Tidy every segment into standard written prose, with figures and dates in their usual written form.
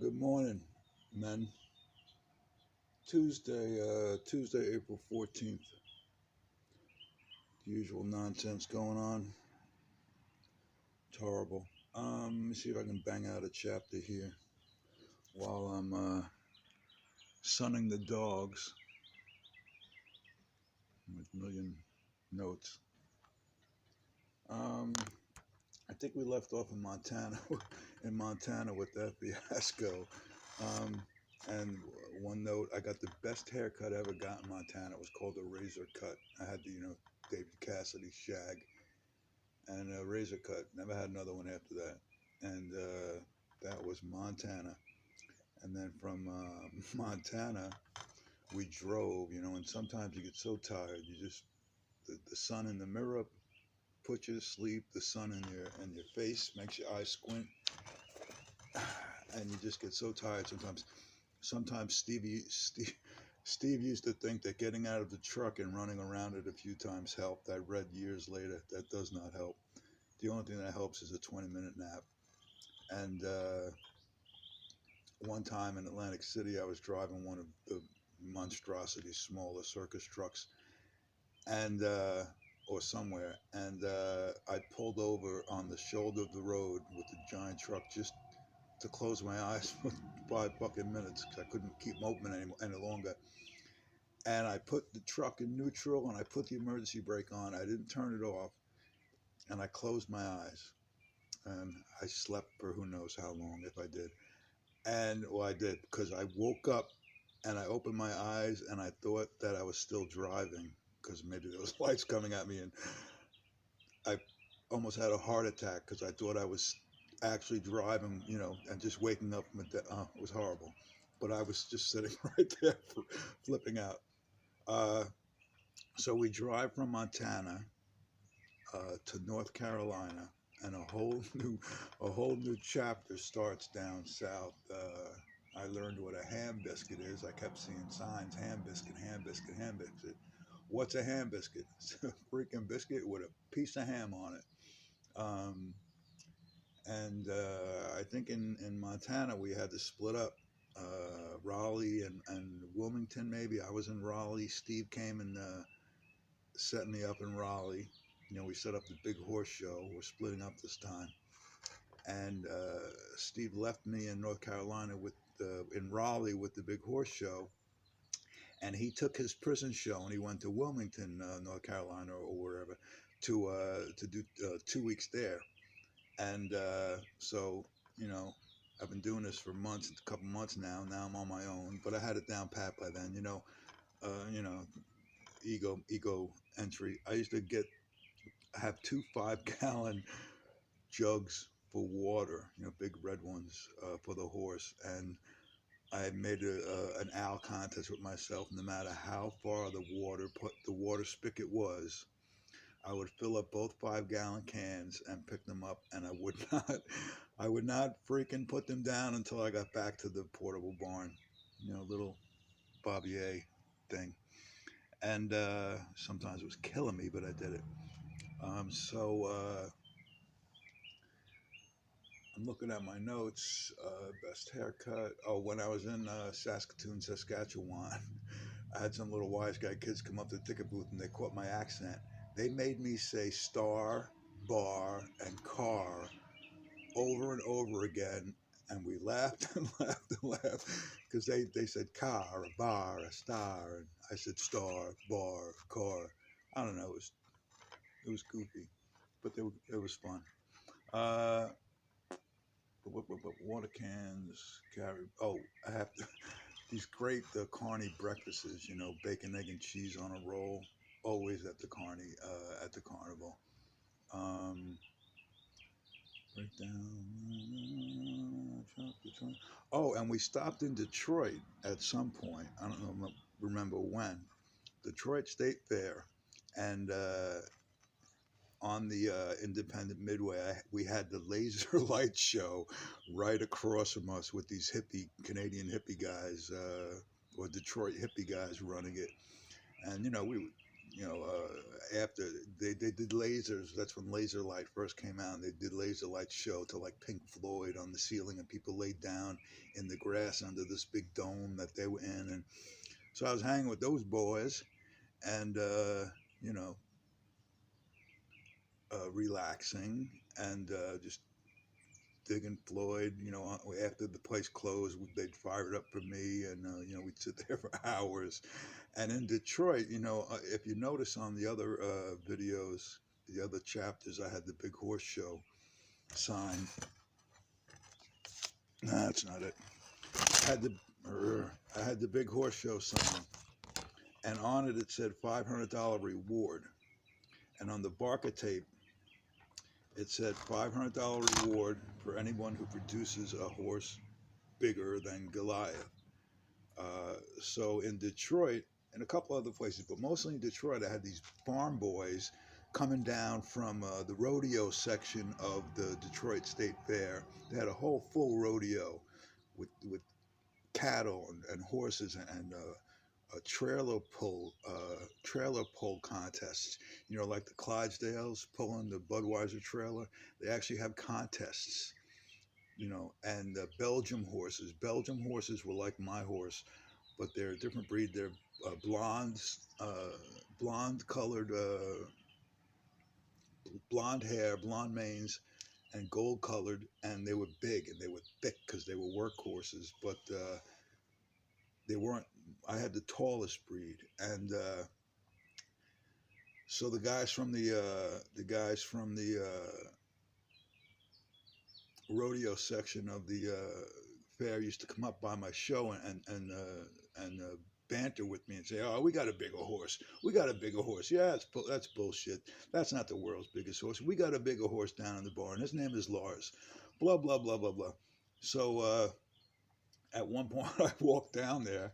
Good morning, men. Tuesday, April 14th. The usual nonsense going on. It's horrible. Let me see if I can bang out a chapter here while I'm sunning the dogs with a million notes. I think we left off in Montana, with that fiasco. And one note, I got the best haircut I ever got in Montana. It was called a razor cut. I had the, David Cassidy shag and a razor cut. Never had another one after that. And that was Montana. And then from Montana, we drove, and sometimes you get so tired, the sun in the mirror puts you to sleep. The sun in your face makes your eyes squint, and you just get so tired sometimes. Sometimes Steve used to think that getting out of the truck and running around it a few times helped. I read years later that does not help. The only thing that helps is a 20-minute nap. And one time in Atlantic City, I was driving one of the monstrosity smaller circus trucks, and or somewhere, and I pulled over on the shoulder of the road with the giant truck just to close my eyes for 5 fucking minutes because I couldn't keep them open any longer. And I put the truck in neutral and I put the emergency brake on. I didn't turn it off, and I closed my eyes, and I slept for who knows how long, if I did. And well, I did, because I woke up and I opened my eyes and I thought that I was still driving because maybe there was lights coming at me, and I almost had a heart attack because I thought I was actually driving, and just waking up from it was horrible. But I was just sitting right there, flipping out. Uh, so we drive from Montana to North Carolina, and a whole new chapter starts down south. I learned what a ham biscuit is. I kept seeing signs: ham biscuit, ham biscuit, ham biscuit. What's a ham biscuit? It's a freaking biscuit with a piece of ham on it. Um, and I think in Montana we had to split up. Raleigh and Wilmington, maybe. I was in Raleigh. Steve came and set me up in Raleigh. We set up the Big Horse Show. We're splitting up this time. And Steve left me in North Carolina in Raleigh with the Big Horse Show. And he took his prison show and he went to Wilmington, North Carolina, or wherever, to do 2 weeks there. And so, I've been doing this for a couple months now. Now I'm on my own, but I had it down pat by then. Ego entry. I used to have 2 5-gallon jugs for water, big red ones for the horse, and I made an owl contest with myself. No matter how far the water spigot was, I would fill up both 5-gallon cans and pick them up, and I would not freaking put them down until I got back to the portable barn, little Bobbier thing. And sometimes it was killing me, but I did it. So I'm looking at my notes. Best haircut. Oh, when I was in Saskatoon, Saskatchewan, I had some little wise guy kids come up to the ticket booth and they caught my accent. They made me say star, bar, and car over and over again. And we laughed and laughed and laughed because they said car, a bar, a star. And I said star, bar, car. I don't know. It was goofy, but it was fun. Water cans, carry. Oh, I have to, these great carny breakfasts. Bacon, egg, and cheese on a roll. Always at the at the carnival. Um, right down. Oh, and we stopped in Detroit at some point. I don't know, remember when. Detroit State Fair, and on the Independent Midway, we had the laser light show right across from us with these Canadian hippie guys, or Detroit hippie guys running it. And, we after they did lasers. That's when laser light first came out. And they did laser light show to like Pink Floyd on the ceiling, and people laid down in the grass under this big dome that they were in. And so I was hanging with those boys, and you know, relaxing and just digging Floyd. After the place closed, they'd fire it up for me, and we'd sit there for hours. And in Detroit, if you notice on the other videos, the other chapters, I had the Big Horse Show sign. Nah, that's not it. I had the Big Horse Show sign, and on it said $500 reward, and on the Barker tape it said $500 reward for anyone who produces a horse bigger than Goliath. So in Detroit and a couple other places, but mostly in Detroit, I had these farm boys coming down from the rodeo section of the Detroit State Fair. They had a whole full rodeo with cattle and horses and a trailer pull contests. Like the Clydesdales pulling the Budweiser trailer. They actually have contests. And Belgium horses. Belgium horses were like my horse, but they're a different breed. They're blondes, blonde colored, blonde hair, blonde manes, and gold colored, and they were big and they were thick because they were work horses, but they weren't. I had the tallest breed, and so the guys from the rodeo section of the fair used to come up by my show and banter with me and say, "Oh, we got a bigger horse. We got a bigger horse. Yeah, that's bullshit. That's not the world's biggest horse. We got a bigger horse down in the barn. His name is Lars." Blah blah blah blah blah. So at one point, I walked down there,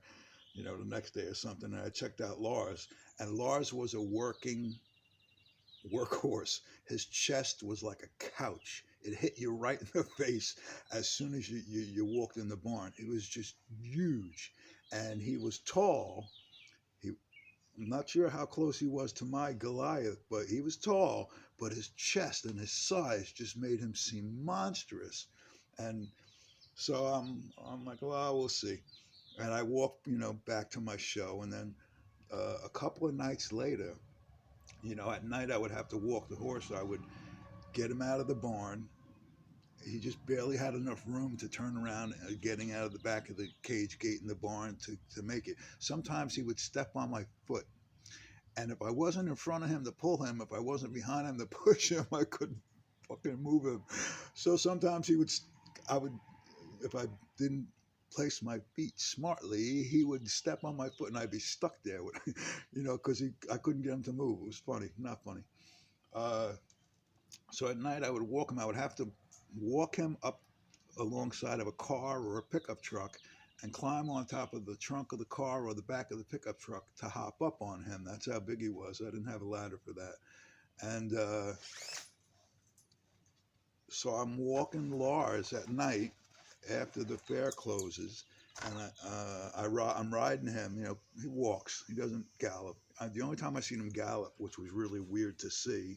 the next day or something, and I checked out Lars, and Lars was a working workhorse. His chest was like a couch. It hit you right in the face as soon as you walked in the barn. It was just huge. And he was tall. I'm not sure how close he was to my Goliath, but he was tall. But his chest and his size just made him seem monstrous. And so I'm like, well, we'll see. And I walked, back to my show. And then a couple of nights later, at night I would have to walk the horse. I would get him out of the barn. He just barely had enough room to turn around, getting out of the back of the cage gate in the barn to make it. Sometimes he would step on my foot. And if I wasn't in front of him to pull him, if I wasn't behind him to push him, I couldn't fucking move him. So sometimes if I didn't place my feet smartly, he would step on my foot and I'd be stuck there, because I couldn't get him to move. It was funny, not funny. So at night I would walk him. I would have to walk him up alongside of a car or a pickup truck and climb on top of the trunk of the car or the back of the pickup truck to hop up on him. That's how big he was. I didn't have a ladder for that. And so I'm walking Lars at night after the fair closes, and I'm riding him. He walks. He doesn't gallop. The only time I seen him gallop, which was really weird to see,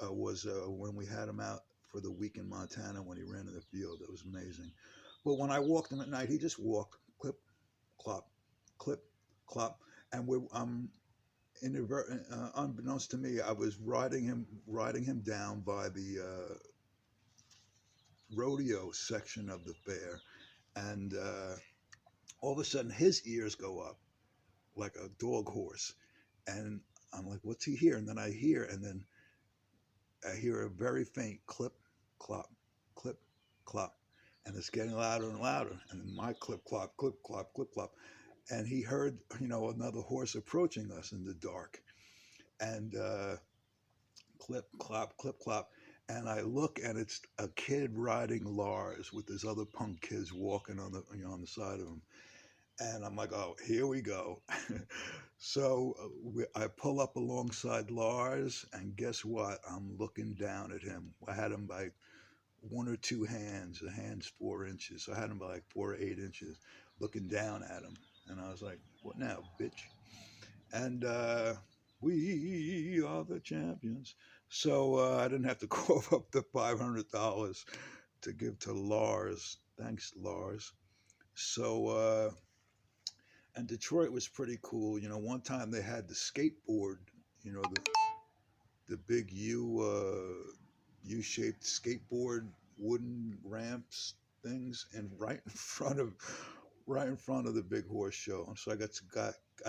was when we had him out for the week in Montana when he ran in the field. It was amazing. But when I walked him at night, he just walked, clip, clop, clip, clop, and unbeknownst to me, I was riding him down by the rodeo section of the fair, and all of a sudden his ears go up like a dog horse, and I'm like, "What's he hear?" And then I hear a very faint clip, clop, clip, clop, and it's getting louder and louder. And then my clip, clop, clip, clop, clip, clop, and he heard, another horse approaching us in the dark, and clip, clop, clip, clop. And I look, and it's a kid riding Lars with his other punk kids walking on the side of him. And I'm like, oh, here we go. So I pull up alongside Lars, and guess what? I'm looking down at him. I had him by one or two hands. The hand's 4 inches. So I had him by like 4 or 8 inches, looking down at him. And I was like, what now, bitch? And We are the champions. So I didn't have to cough up the $500 to give to Lars. Thanks, Lars. So, and Detroit was pretty cool. You know, one time they had the skateboard, you know, the big U-shaped skateboard wooden ramps things, and right in front of the big horse show. And so I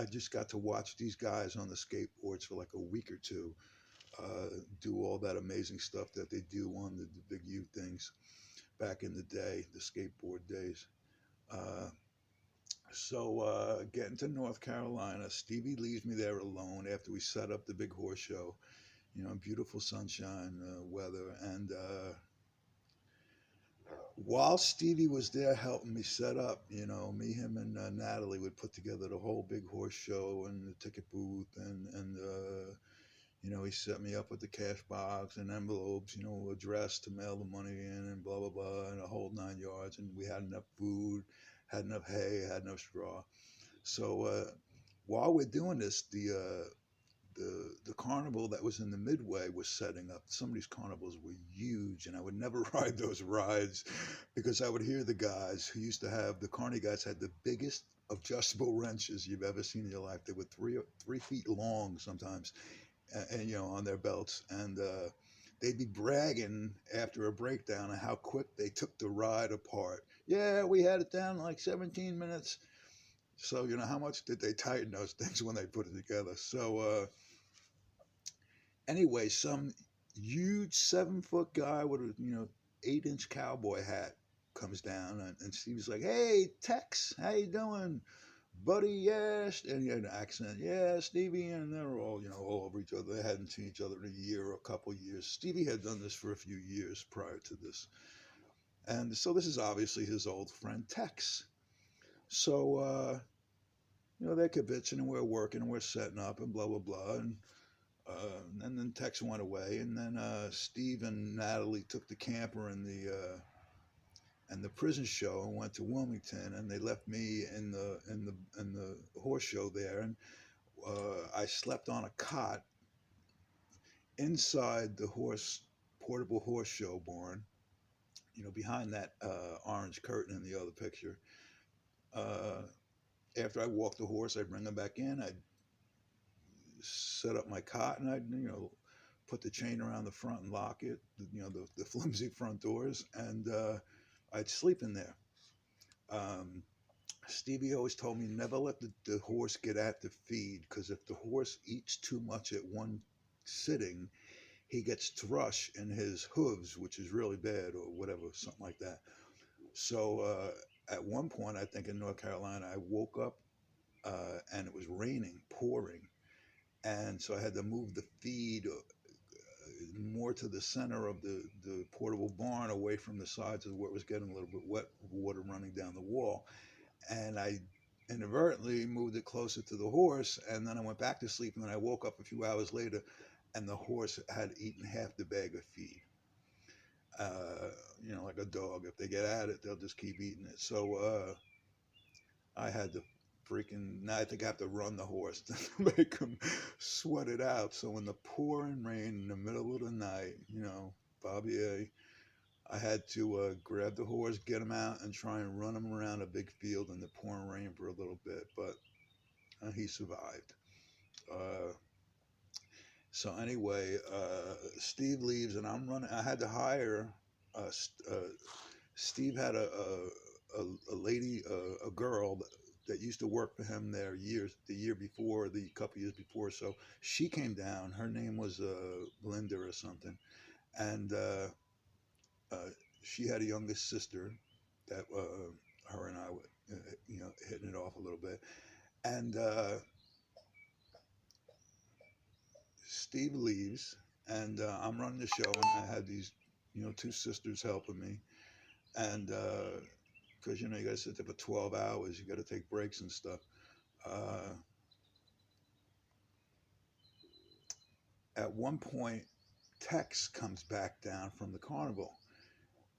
just got to watch these guys on the skateboards for like a week or two, do all that amazing stuff that they do on the big U things back in the day, the skateboard days. Uh, Getting to North Carolina, Stevie leaves me there alone after we set up the big horse show. You know, beautiful sunshine weather. And while Stevie was there helping me set up, you know, me, him, and Natalie would put together the whole big horse show and the ticket booth, and you know, he set me up with the cash box and envelopes, you know, address to mail the money in, and blah blah blah, and a whole 9 yards. And we had enough food, had enough hay, had enough straw. So while we're doing this, the carnival that was in the Midway was setting up. Some of these carnivals were huge, and I would never ride those rides because I would hear the guys who used to have the carny guys had the biggest adjustable wrenches you've ever seen in your life. They were 3 feet long sometimes, and you know, on their belts, and they'd be bragging after a breakdown of how quick they took the ride apart. Yeah, we had it down in like 17 minutes. So you know, how much did they tighten those things when they put it together? So anyway, some huge 7 foot guy with a 8-inch cowboy hat comes down, and Steve's like, "Hey, Tex, how you doing, buddy?" Yes, and he had an accent. Yeah, Stevie, and they're all all over each other. They hadn't seen each other in a year or a couple of years. Stevie had done this for a few years prior to this, and so this is obviously his old friend Tex. So they're kibitzing, and we're working, and we're setting up, and blah blah blah, and then Tex went away, and then Steve and Natalie took the camper and the prison show and went to Wilmington, and they left me in the horse show there, and I slept on a cot inside the portable horse show barn, behind that orange curtain in the other picture. Uh, After I walked the horse, I'd bring him back in. I'd set up my cot, and I'd put the chain around the front and lock it, the flimsy front doors, and I'd sleep in there. Um, Stevie always told me never let the horse get at the feed, because if the horse eats too much at one sitting, he gets thrush in his hooves, which is really bad, or whatever, something like that. So at one point, I think in North Carolina, I woke up and it was raining, pouring, and so I had to move the feed more to the center of the portable barn, away from the sides of where it was getting a little bit wet, water running down the wall. And I inadvertently moved it closer to the horse, and then I went back to sleep, and then I woke up a few hours later, and the horse had eaten half the bag of feed. Like a dog, if they get at it, they'll just keep eating it. So I had to now I think I have to run the horse to make him sweat it out. So in the pouring rain in the middle of the night, Bobby A, I had to grab the horse, get him out, and try and run him around a big field in the pouring rain for a little bit, but he survived. So anyway, Steve leaves, and I'm running. I had to hire. Steve had a lady, a girl that used to work for him there the year before, the couple years before. So she came down. Her name was Linda or something, and uh, she had a youngest sister that her and I were, hitting it off a little bit. And Steve leaves, and I'm running the show, and I had these, two sisters helping me, and because you got to sit there for 12 hours, you got to take breaks and stuff. Uh, at one point, Tex comes back down from the carnival,